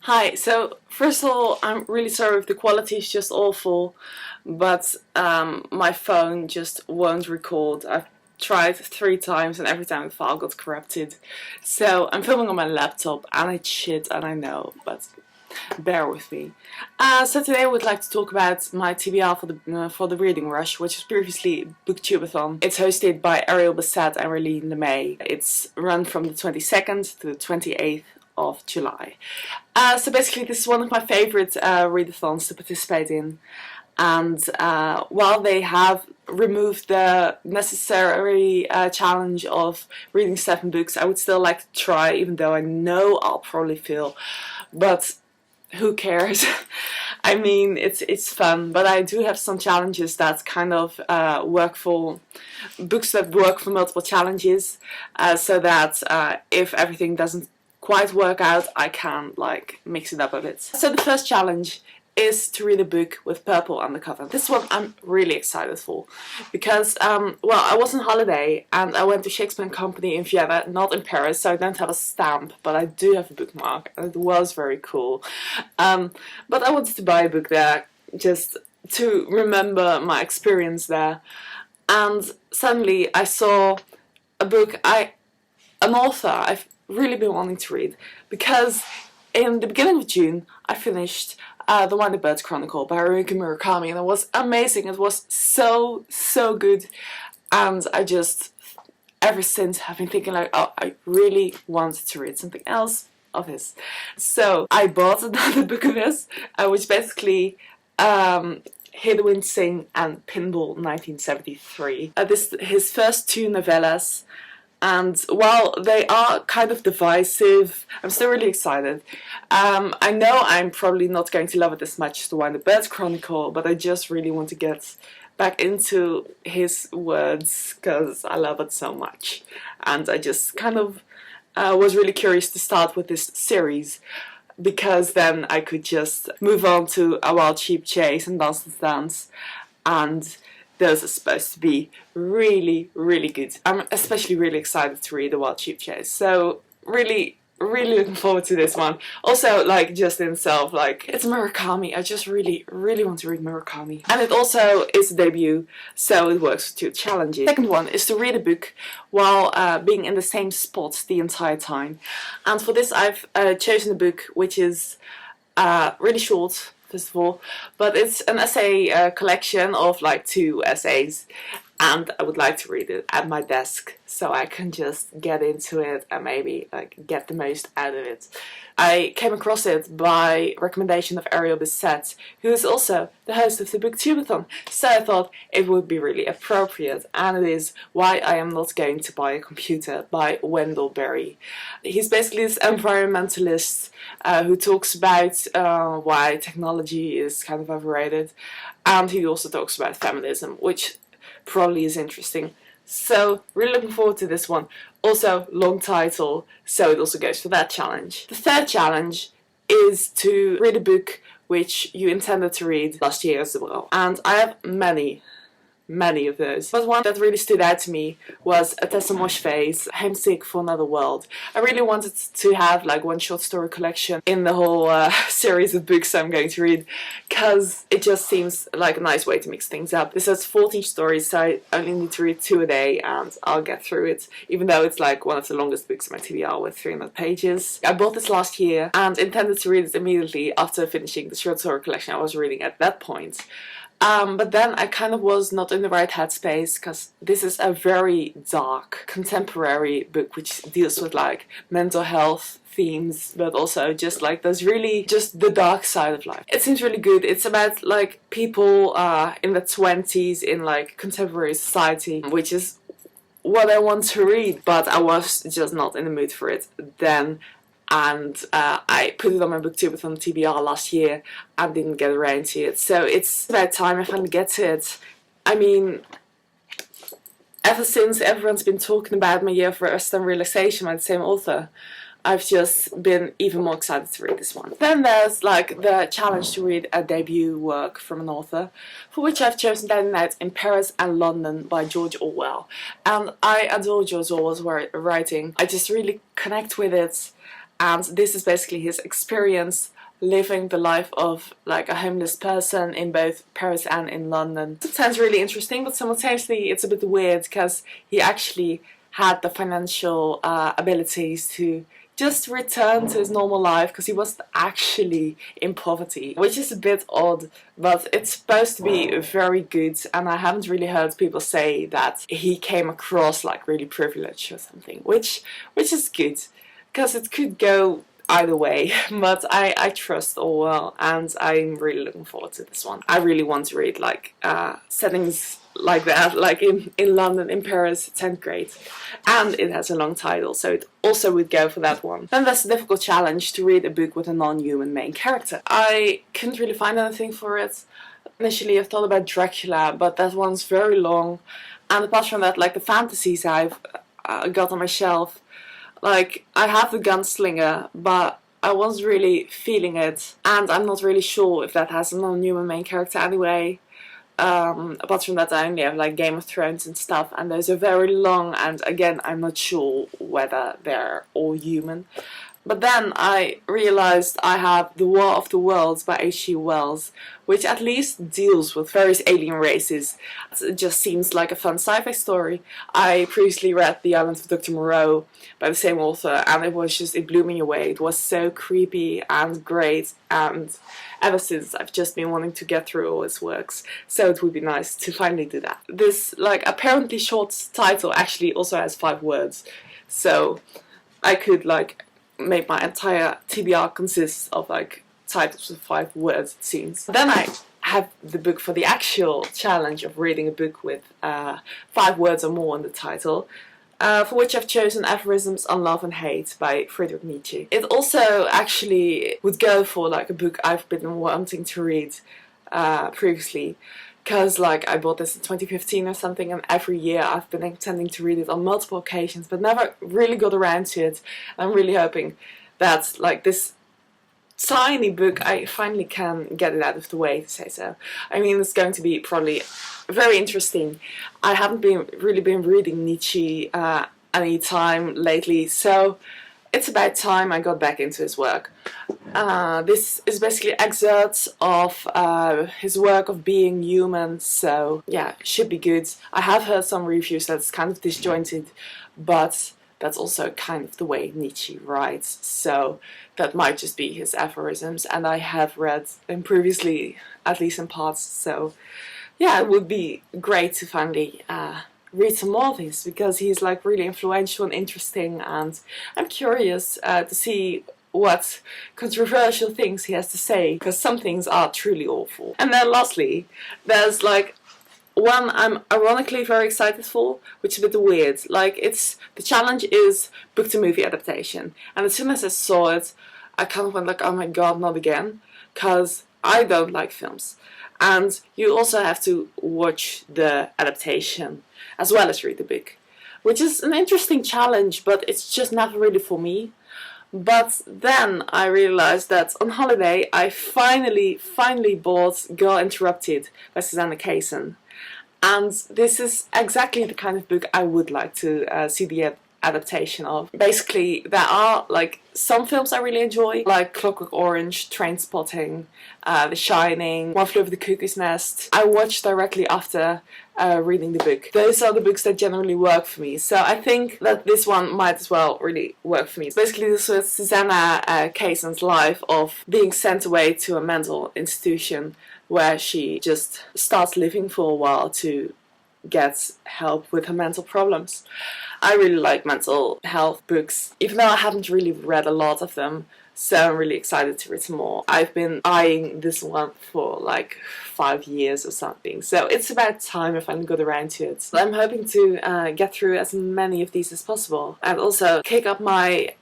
Hi, so first of all, I'm really sorry if the quality is just awful, but my phone just won't record. I've tried 3 times and every time the file got corrupted. So I'm filming on my laptop and it's shit and I know, but bear with me. So today I would like to talk about my TBR for the Reading Rush, which was previously Booktubeathon. It's hosted by Ariel Bassett and Raylene LeMay. It's run from the 22nd to the 28th of July. So basically this is one of my favourite readathons to participate in, and while they have removed the necessary challenge of reading 7 books, I would still like to try, even though I know I'll probably fail, but who cares? I mean, it's fun, but I do have some challenges that kind of work for books that work for multiple challenges, so that if everything doesn't quite work out, I can like mix it up a bit. So the first challenge is to read a book with purple on the cover. This one I'm really excited for because well, I was on holiday and I went to Shakespeare & Company in Vienna, not in Paris, so I don't have a stamp, but I do have a bookmark and it was very cool. But I wanted to buy a book there just to remember my experience there, and suddenly I saw a book, an author I've really been wanting to read, because in the beginning of June I finished The Wild Bird's Chronicle by Haruki Murakami, and it was amazing. It was so good, and I just ever since have been thinking like, oh, I really want to read something else of his. So I bought another book of his, which basically Hear the Wind Sing and Pinball 1973. This his first 2 novellas. And while they are kind of divisive, I'm still really excited. I know I'm probably not going to love it as much as The Wild Bird's Chronicle, but I just really want to get back into his words because I love it so much. And I just kind of was really curious to start with this series, because then I could just move on to A Wild Sheep Chase and Dance Dance, and those are supposed to be really good. I'm especially really excited to read The Wild Sheep Chase, so really looking forward to this one. Also, like, just in itself, like, it's Murakami. I just really want to read Murakami. And it also is a debut, so it works with 2 challenges. The second one is to read a book while being in the same spot the entire time. And for this I've chosen a book which is really short, first of all, but it's an essay collection of like 2 essays, and I would like to read it at my desk so I can just get into it and maybe like get the most out of it. I came across it by recommendation of Ariel Bassett, who is also the host of the Booktubeathon, so I thought it would be really appropriate, and it is Why I Am Not Going to Buy a Computer by Wendell. He's basically this environmentalist who talks about why technology is kind of overrated, and he also talks about feminism, which probably is interesting. So really looking forward to this one. Also, long title, so it also goes for that challenge. The third challenge is to read a book which you intended to read last year as well, and I have many of those. But one that really stood out to me was Ottessa Moshfegh's Homesick for Another World. I really wanted to have like one short story collection in the whole series of books I'm going to read, because it just seems like a nice way to mix things up. This has 14 stories, so I only need to read 2 a day and I'll get through it, even though it's like one of the longest books in my TBR with 300 pages. I bought this last year and intended to read it immediately after finishing the short story collection I was reading at that point. But then I kind of was not in the right headspace, because this is a very dark, contemporary book which deals with like mental health themes, but also just like there's really just the dark side of life. It seems really good. It's about like people in their 20s in like contemporary society, which is what I want to read, but I was just not in the mood for it then. And I put it on my Booktubeathon TBR last year and didn't get around to it. So it's about time I finally get to it. I mean, ever since everyone's been talking about My Year of Rest and Relaxation by the same author, I've just been even more excited to read this one. Then there's like the challenge to read a debut work from an author, for which I've chosen Dead Night in Paris and London by George Orwell. And I adore George Orwell's writing. I just really connect with it. and this is basically his experience living the life of like a homeless person in both Paris and in London. It sounds really interesting, but simultaneously it's a bit weird because he actually had the financial abilities to just return to his normal life because he was actually in poverty, which is a bit odd, but it's supposed to be very good, and I haven't really heard people say that he came across like really privileged or something, which is good because it could go either way. But I trust Orwell, and I'm really looking forward to this one. I really want to read like settings like that, like in London, in Paris, 10th grade. And it has a long title, so it also would go for that one. Then there's a difficult challenge to read a book with a non-human main character. I couldn't really find anything for it. Initially I thought about Dracula, but that one's very long. And apart from that, like the fantasies I've got on my shelf, like I have the Gunslinger, but I wasn't really feeling it. And I'm not really sure if that has a non-human main character anyway. Apart from that, I only have like Game of Thrones and stuff, and those are very long, and again I'm not sure whether they're all human. But then I realized I have The War of the Worlds by H.G. Wells, which at least deals with various alien races. It just seems like a fun sci-fi story. I previously read The Island of Dr. Moreau by the same author, and it blew me away. It was so creepy and great, and ever since I've just been wanting to get through all his works, so it would be nice to finally do that. This like apparently short title actually also has 5 words, so I could like make my entire TBR consist of like titles with 5 words, it seems. Then I have the book for the actual challenge of reading a book with 5 words or more in the title, for which I've chosen Aphorisms on Love and Hate by Friedrich Nietzsche. It also actually would go for like a book I've been wanting to read previously, because like I bought this in 2015 or something, and every year I've been intending to read it on multiple occasions but never really got around to it. I'm really hoping that like this tiny book I finally can get it out of the way, to say so. I mean, it's going to be probably very interesting. I haven't really been reading Nietzsche any time lately, so it's about time I got back into his work. This is basically excerpts of his work of being human, so yeah, should be good. I have heard some reviews that's kind of disjointed, but that's also kind of the way Nietzsche writes, so that might just be his aphorisms, and I have read them previously, at least in parts, so yeah, it would be great to finally read some more of his, because he's like really influential and interesting, and I'm curious to see what controversial things he has to say, because some things are truly awful. And then lastly, there's like one I'm ironically very excited for, which is a bit weird. Like the challenge is book to movie adaptation, and as soon as I saw it, I kind of went like, oh my god, not again, because I don't like films. And you also have to watch the adaptation as well as read the book, which is an interesting challenge, but it's just never really for me. But then I realized that on holiday I finally bought Girl Interrupted by Susanna Kaysen. And this is exactly the kind of book I would like to see the adaptation of. Basically, there are like some films I really enjoy, like Clockwork Orange, Trainspotting, The Shining, One Flew Over the Cuckoo's Nest. I watch directly after reading the book. Those are the books that generally work for me, so I think that this one might as well really work for me. Basically, this was Susanna Kaysen's life of being sent away to a mental institution where she just starts living for a while to get help with her mental problems. I really like mental health books, even though I haven't really read a lot of them, so I'm really excited to read some more. I've been eyeing this one for like 5 years or something, so it's about time I finally got around to it. So I'm hoping to get through as many of these as possible, and also kick up my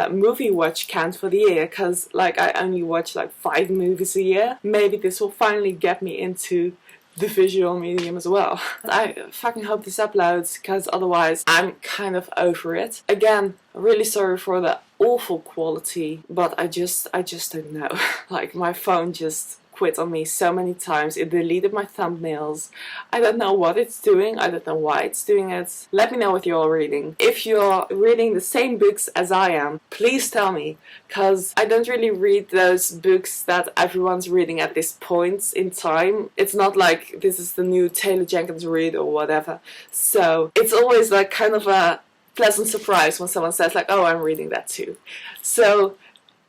movie watch count for the year, because like I only watch like 5 movies a year. Maybe this will finally get me into the visual medium as well. I fucking hope this uploads, because otherwise I'm kind of over it. Again, really sorry for the awful quality, but I just don't know. Like my phone just quit on me so many times. It deleted my thumbnails. I don't know what it's doing. I don't know why it's doing it. Let me know what you're reading. If you're reading the same books as I am, please tell me, because I don't really read those books that everyone's reading at this point in time. It's not like this is the new Taylor Jenkins read or whatever. So it's always like kind of a pleasant surprise when someone says like, oh, I'm reading that too. So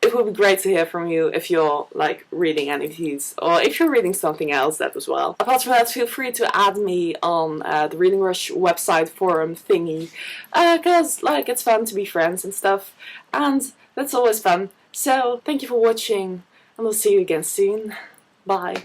it would be great to hear from you if you're like reading any of these, or if you're reading something else that as well. Apart from that, feel free to add me on the Reading Rush website forum thingy, because like it's fun to be friends and stuff, and that's always fun. So thank you for watching, and we'll see you again soon. Bye.